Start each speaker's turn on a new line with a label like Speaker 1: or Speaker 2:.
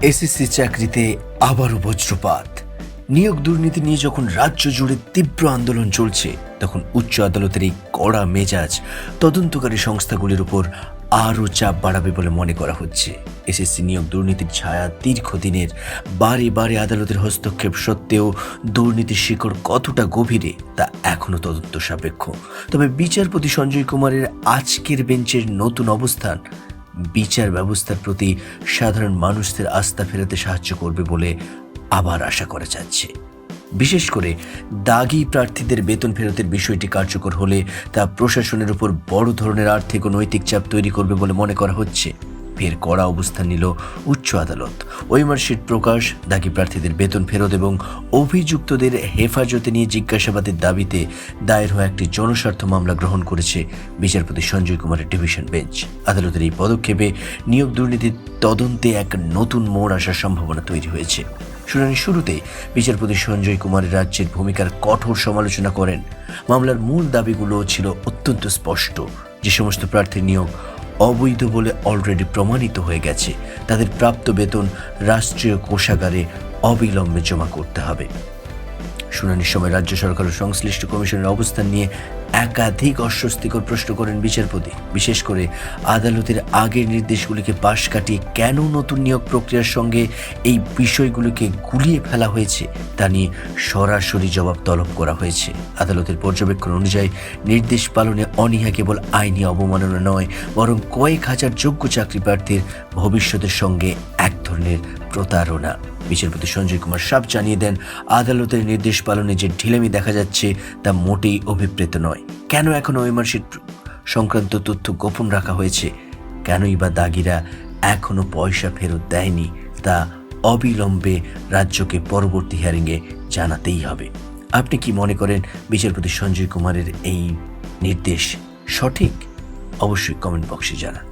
Speaker 1: SSC চাকরিতে আবারও বজ্রপাত। নিয়োগ দুর্নীতি নিয়ে যখন রাজ্য জুড়ে তীব্র আন্দোলন চলছে, তখন উচ্চ আদালতের এই কড়া মেজাজ তদন্তকারী সংস্থাগুলির উপর আরও চাপ বাড়াবে বলে মনে করা হচ্ছে। এসএসসি নিয়োগ দুর্নীতির ছায়া দীর্ঘদিনের, বারে বারে আদালতের হস্তক্ষেপ সত্ত্বেও দুর্নীতির শিকড় কতটা গভীরে তা এখনও তদন্ত সাপেক্ষ। তবে বিচারপতি সঞ্জয় কুমারের আজকের বেঞ্চের নতুন অবস্থান বিচার ব্যবস্থার প্রতি সাধারণ মানুষদের আস্থা ফেরাতে সাহায্য করবে বলে আবার আশা করা যাচ্ছে। বিশেষ করে দাগি প্রার্থীদের বেতন ফেরতের বিষয়টি কার্যকর হলে তা প্রশাসনের উপর বড় ধরনের আর্থিক ও নৈতিক চাপ তৈরি করবে বলে মনে করা হচ্ছে। ফের কড়া অবস্থান নিল উচ্চ আদালত। ওয়েমার্কশিট প্রকাশ, দাগি প্রার্থীদের বেতন ফেরত এবং অভিযুক্তদের হেফাজতে নিয়ে জিজ্ঞাসাবাদের দাবিতে দায়ের হওয়া একটি জনস্বার্থ মামলা গ্রহণ করেছে বিচারপতি সঞ্জয় কুমারের ডিভিশন বেঞ্চ। আদালতের এই পদক্ষেপে নিয়োগ দুর্নীতির তদন্তে এক নতুন মোড় আসার সম্ভাবনা তৈরি হয়েছে। শুনানির শুরুতেই বিচারপতি সঞ্জয় কুমারের রাজ্যের ভূমিকার কঠোর সমালোচনা করেন। মামলার মূল দাবিগুলো ছিল অত্যন্ত স্পষ্ট। যে সমস্ত প্রার্থীর নিয়োগ অবৈধ বলে অলরেডি প্রমাণিত হয়ে গেছে, তাদের প্রাপ্ত বেতন রাষ্ট্রীয় কোষাগারে অবিলম্বে জমা করতে হবে। শুনানির সময় রাজ্য সরকার ও সংশ্লিষ্ট কমিশনের অবস্থান নিয়ে একাধিক অস্বস্তিকর প্রশ্ন করেন বিচারপতি। বিশেষ করে আদালতের আগের নির্দেশগুলিকে পাশ কাটিয়ে কেন নতুন নিয়োগ প্রক্রিয়ার সঙ্গে এই বিষয়গুলিকে গুলিয়ে ফেলা হয়েছে তা নিয়ে সরাসরি জবাব তলব করা হয়েছে। আদালতের পর্যবেক্ষণ অনুযায়ী নির্দেশ পালনে অনীহা কেবল আইনি অবমাননা নয়, বরং কয়েক হাজার যোগ্য চাকরি প্রার্থীর ভবিষ্যতের সঙ্গে এক ধরনের প্রতারণা। বিচারপতি সঞ্জয় কুমার সাফ জানিয়ে দেন, আদালতের নির্দেশ পালনে যে ঢিলেমি দেখা যাচ্ছে তা মোটেই অভিপ্রেত নয়। কেন এখনো ওয়েমার্কশিট সংক্রান্ত তথ্য গোপন রাখা হয়েছে, কেনই বা দাগিরা এখনো পয়সা ফেরত দেয়নি, তা অবিলম্বে রাজ্যকে পরবর্তী হিয়ারিংয়ে জানাতেই হবে। আপনি কি মনে করেন বিচারপতি সঞ্জয় কুমারের এই নির্দেশ সঠিক? অবশ্যই কমেন্ট বক্সে জানান।